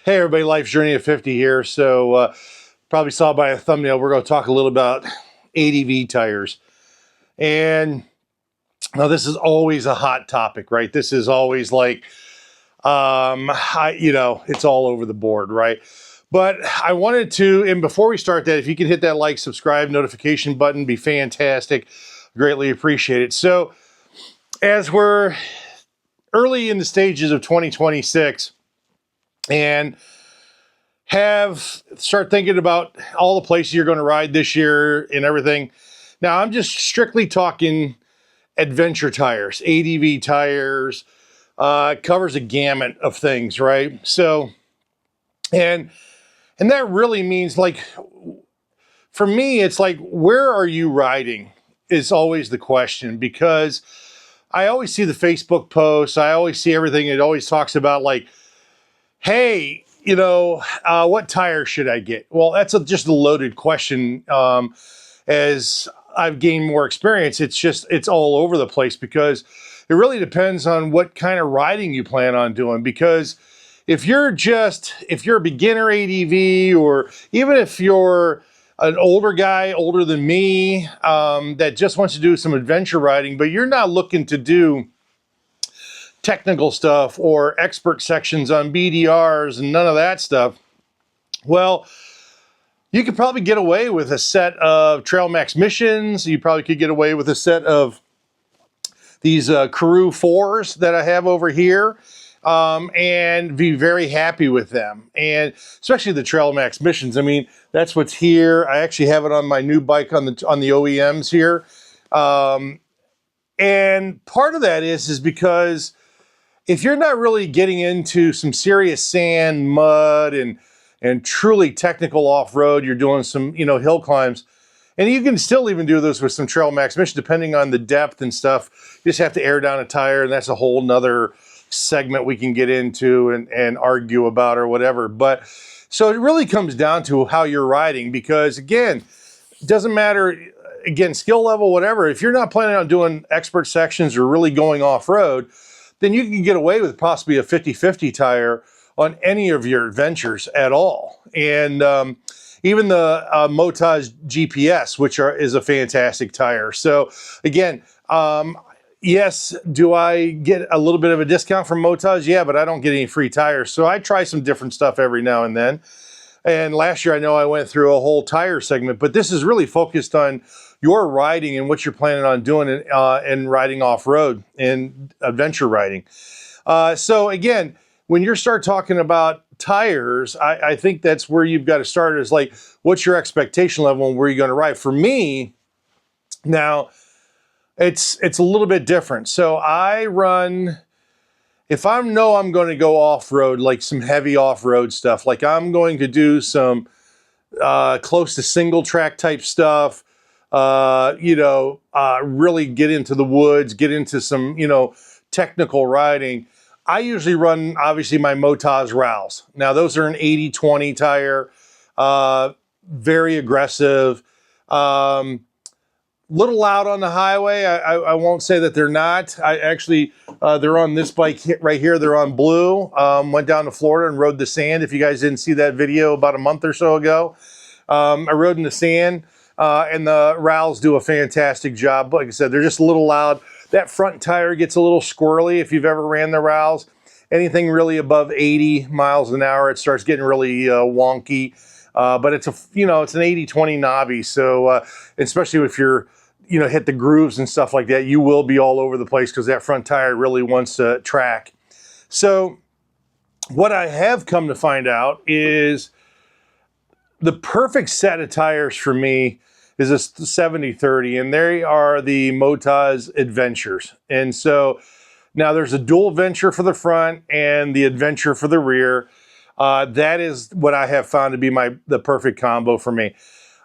Hey everybody, Life's Journey of 50 here. So probably saw by a thumbnail, we're going to talk a little about ADV tires. And now this is always a hot topic, right? This is always like, it's all over the board, right? But I wanted to, and before we start that, if you can hit that like, subscribe, notification button, be fantastic. Greatly appreciate it. So as we're early in the stages of 2026, and start thinking about all the places you're going to ride this year and everything. Now, I'm just strictly talking adventure tires, ADV tires, covers a gamut of things, right? So, and that really means, like, for me, it's like, where are you riding is always the question, because I always see the Facebook posts. I always see everything. It always talks about, like, hey, what tire should I get? Well, that's just a loaded question. As I've gained more experience, it's all over the place, because it really depends on what kind of riding you plan on doing. Because if you're a beginner ADV, or even if you're an older guy, older than me, that just wants to do some adventure riding, but you're not looking to do technical stuff or expert sections on BDRs and none of that stuff, well, you could probably get away with a set of Trail Max missions. You probably could get away with a set of these Karoo 4s that I have over here, and be very happy with them. And especially the Trail Max missions. I mean, that's what's here. I actually have it on my new bike on the OEMs here. And part of that is because if you're not really getting into some serious sand, mud, and truly technical off-road, you're doing some, hill climbs, and you can still even do those with some Trail Max mission, depending on the depth and stuff. You just have to air down a tire, and that's a whole nother segment we can get into and argue about or whatever. But so it really comes down to how you're riding, because again, it doesn't matter, again, skill level, whatever. If you're not planning on doing expert sections or really going off-road, then you can get away with possibly a 50-50 tire on any of your adventures at all. And even the Motaz GPS, which is a fantastic tire. So again, yes, do I get a little bit of a discount from Motaz? Yeah, but I don't get any free tires. So I try some different stuff every now and then. And last year, I know I went through a whole tire segment, but this is really focused on your riding and what you're planning on doing and riding off-road and adventure riding. So again, when you start talking about tires, I think that's where you've got to start, is like, what's your expectation level and where you're going to ride? For me, now, it's a little bit different. So I run, if I know I'm going to go off-road, like some heavy off-road stuff, like I'm going to do some close to single track type stuff, really get into the woods, get into some, technical riding. I usually run, obviously, my Motaz Rows. Now, those are an 80-20 tire, very aggressive, little loud on the highway. I won't say that they're not. I actually, they're on this bike right here. They're on blue. Went down to Florida and rode the sand. If you guys didn't see that video about a month or so ago, I rode in the sand. And the Rows do a fantastic job. Like I said, they're just a little loud. That front tire gets a little squirrely if you've ever ran the Rows. Anything really above 80 miles an hour, it starts getting really wonky. But it's it's an 80-20 knobby. So especially if you're, hit the grooves and stuff like that, you will be all over the place, because that front tire really wants to track. So what I have come to find out is the perfect set of tires for me is a 70-30, and they are the Motaz Adventures. And so now there's a dual venture for the front and the adventure for the rear. That is what I have found to be the perfect combo for me.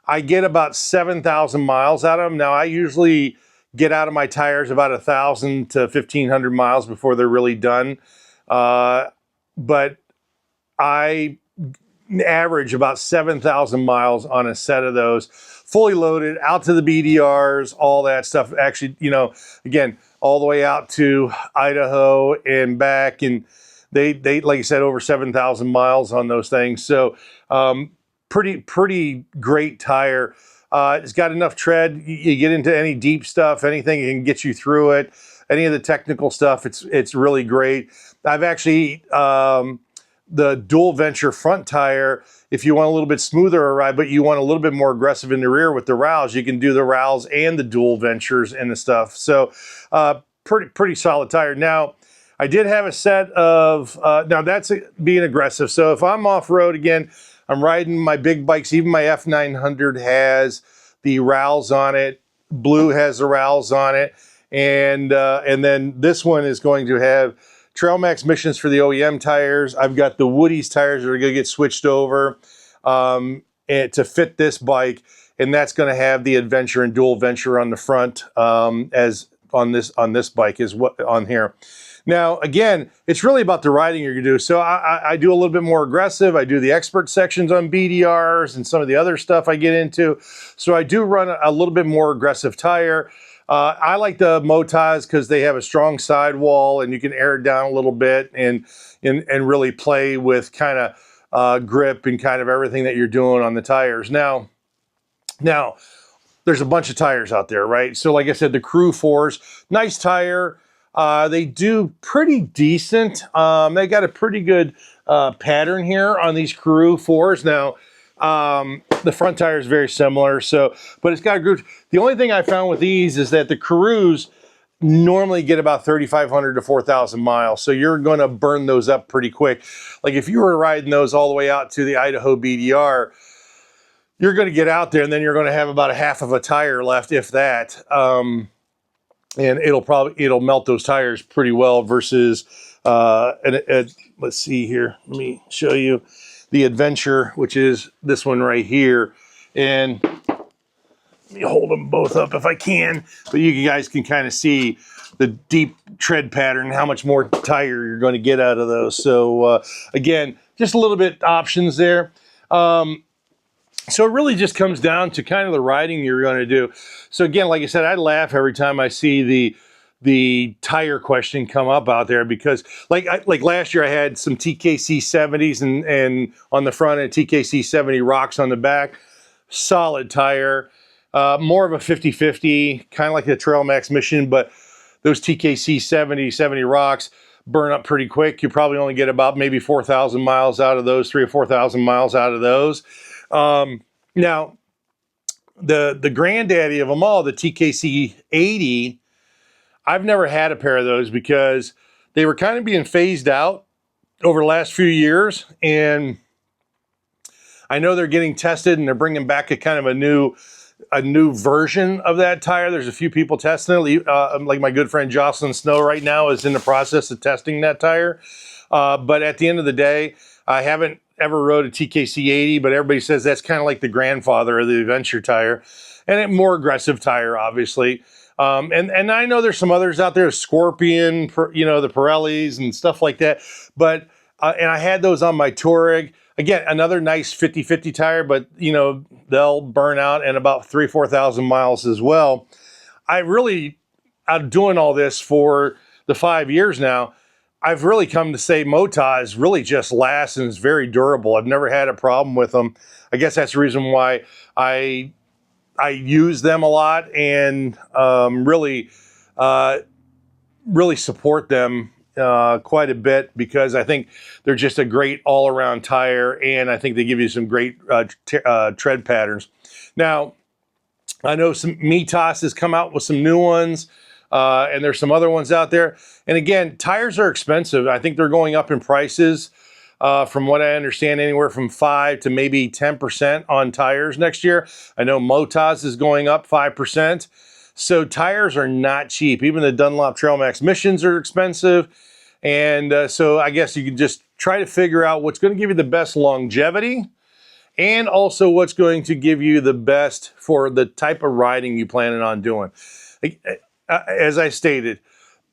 I get about 7,000 miles out of them. Now, I usually get out of my tires about 1,000 to 1,500 miles before they're really done. But I average about 7,000 miles on a set of those, fully loaded, out to the BDRs, all that stuff. Actually, again, all the way out to Idaho and back. And they like I said, over 7,000 miles on those things. So pretty great tire. It's got enough tread. You get into any deep stuff, anything, it can get you through it. Any of the technical stuff, it's really great. I've actually the dual venture front tire. If you want a little bit smoother a ride, but you want a little bit more aggressive in the rear with the rowels, you can do the rowels and the dual ventures and the stuff. So pretty solid tire. Now, I did have a set of, now that's being aggressive. So if I'm off-road again, I'm riding my big bikes, even my F900 has the rowels on it. Blue has the rowels on it. And then this one is going to have Trail Max Missions for the OEM tires. I've got the Woody's tires that are going to get switched over and to fit this bike, and that's going to have the Adventure and Dual Venture on the front as on this bike is what on here. Now, again, it's really about the riding you're going to do. So I do a little bit more aggressive. I do the expert sections on BDRs and some of the other stuff I get into. So I do run a little bit more aggressive tire. I like the Motas because they have a strong sidewall and you can air it down a little bit and really play with kind of grip and kind of everything that you're doing on the tires. Now, there's a bunch of tires out there, right? So like I said, the Crew 4s, nice tire. They do pretty decent. They got a pretty good pattern here on these Crew 4s. Now, the front tire is very similar, but it's got a groove. The only thing I found with these is that the Crews normally get about 3,500 to 4,000 miles. So you're going to burn those up pretty quick. Like if you were riding those all the way out to the Idaho BDR, you're going to get out there and then you're going to have about a half of a tire left, if that. And it'll melt those tires pretty well versus, let's see here. Let me show you the Adventure, which is this one right here. And let me hold them both up if I can, but you guys can kind of see the deep tread pattern, how much more tire you're going to get out of those. So again, just a little bit options there. So it really just comes down to kind of the riding you're going to do. So again, like I said, I laugh every time I see the tire question come up out there because like last year I had some TKC 70s and on the front and TKC 70 rocks on the back. Solid tire, more of a 50-50, kind of like the Trail Max Mission, but those TKC 70 rocks burn up pretty quick. You probably only get about maybe 4,000 miles out of those, 3,000 or 4,000 miles out of those. Now, the granddaddy of them all, the TKC 80, I've never had a pair of those because they were kind of being phased out over the last few years. And I know they're getting tested and they're bringing back a kind of a new version of that tire. There's a few people testing it. Like my good friend Jocelyn Snow right now is in the process of testing that tire. But at the end of the day, I haven't ever rode a TKC 80, but everybody says that's kind of like the grandfather of the Adventure tire, and a more aggressive tire, obviously. And I know there's some others out there, Scorpion, the Pirellis and stuff like that. But and I had those on my Tuareg. Again, another nice 50-50 tire, but they'll burn out in about 3,000 or 4,000 miles as well. I'm doing all this for the 5 years now. I've really come to say Motas really just lasts and is very durable. I've never had a problem with them. I guess that's the reason why I use them a lot and really support them quite a bit because I think they're just a great all-around tire and I think they give you some great tread patterns. Now, I know some Mitas has come out with some new ones. And there's some other ones out there. And again, tires are expensive. I think they're going up in prices. From what I understand, anywhere from 5 to maybe 10% on tires next year. I know Motas is going up 5%. So tires are not cheap. Even the Dunlop Trail Max Missions are expensive. And so I guess you can just try to figure out what's going to give you the best longevity and also what's going to give you the best for the type of riding you planning on doing. As I stated,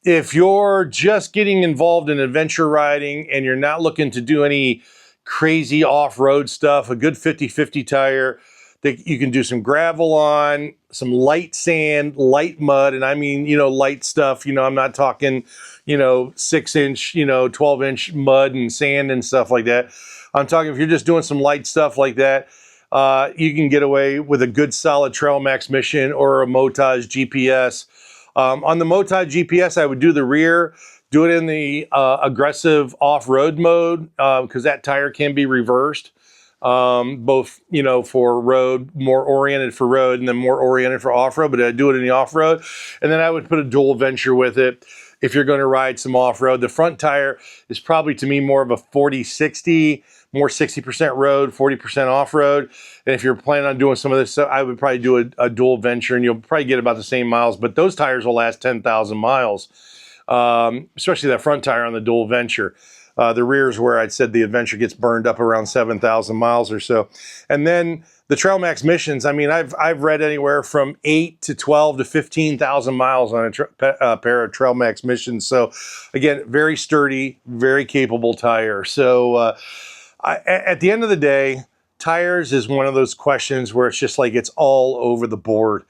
if you're just getting involved in adventure riding and you're not looking to do any crazy off-road stuff, a good 50-50 tire, that you can do some gravel on, some light sand, light mud, and I mean, you know, light stuff. You know, I'm not talking, you know, 6-inch, you know, 12-inch mud and sand and stuff like that. I'm talking if you're just doing some light stuff like that, you can get away with a good solid Trail Max Mission or a Motage GPS. On the Motage GPS, I would do the rear, do it in the aggressive off-road mode because that tire can be reversed. Both, you know, for road, more oriented for road and then more oriented for off-road, but I'd do it in the off-road. And then I would put a dual venture with it if you're going to ride some off-road. The front tire is probably, to me, more of a 40-60, more 60% road, 40% off-road. And if you're planning on doing some of this stuff, I would probably do a dual venture, and you'll probably get about the same miles, but those tires will last 10,000 miles, especially that front tire on the dual venture. The rear is where I'd said the Adventure gets burned up around 7,000 miles or so. And then the Trail Max Missions, I mean, I've read anywhere from 8 to 12 to 15,000 miles on a pair of Trail Max Missions. So again, very sturdy, very capable tire. So at the end of the day, tires is one of those questions where it's just like it's all over the board.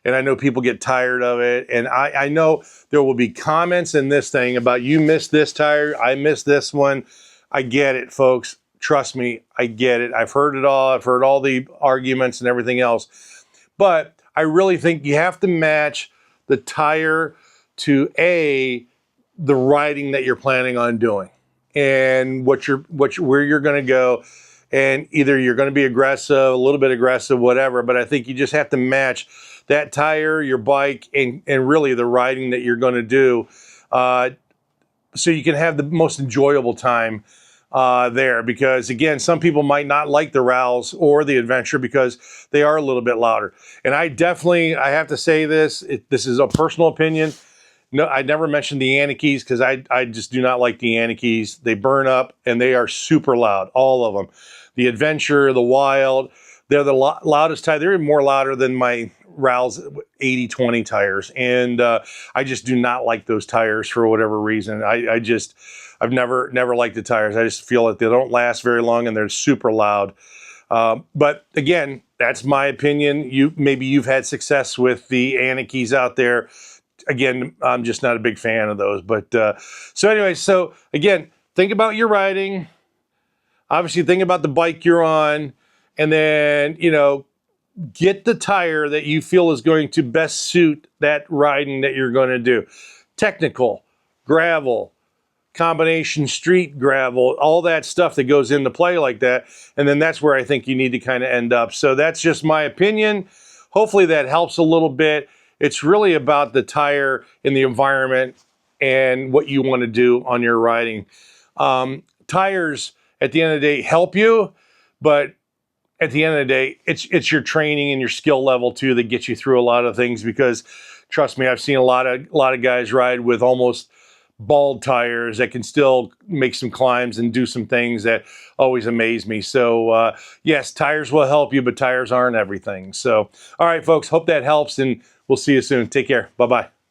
And I know people get tired of it. And I know there will be comments in this thing about you missed this tire, I missed this one. I get it, folks. Trust me, I get it. I've heard it all. I've heard all the arguments and everything else. But I really think you have to match the tire to the riding that you're planning on doing and where you're going to go. And either you're going to be aggressive, a little bit aggressive, whatever. But I think you just have to match that tire, your bike, and really the riding that you're going to do, so you can have the most enjoyable time there. Because again, some people might not like the Rals or the Adventure because they are a little bit louder. And I have to say this, this is a personal opinion. No, I never mentioned the Anakis because I just do not like the Anakis. They burn up and they are super loud, all of them. The Adventure, the Wild, they're the loudest tire. They're more louder than my Rals 80/20 tires. And I just do not like those tires for whatever reason. I've never liked the tires. I just feel that they don't last very long and they're super loud. But again, that's my opinion. Maybe you've had success with the Anakis out there. Again, I'm just not a big fan of those. But so anyway, so again, think about your riding. Obviously, think about the bike you're on. And then, you know, get the tire that you feel is going to best suit that riding that you're going to do. Technical, gravel, combination street gravel, all that stuff that goes into play like that. And then that's where I think you need to kind of end up. So that's just my opinion. Hopefully that helps a little bit. It's really about the tire and the environment and what you want to do on your riding. Tires, at the end of the day, help you, but at the end of the day, it's your training and your skill level too that gets you through a lot of things. Because trust me, I've seen a lot of guys ride with almost bald tires that can still make some climbs and do some things that always amaze me. So yes, tires will help you, but tires aren't everything. So all right, folks, hope that helps, and we'll see you soon. Take care. Bye-bye.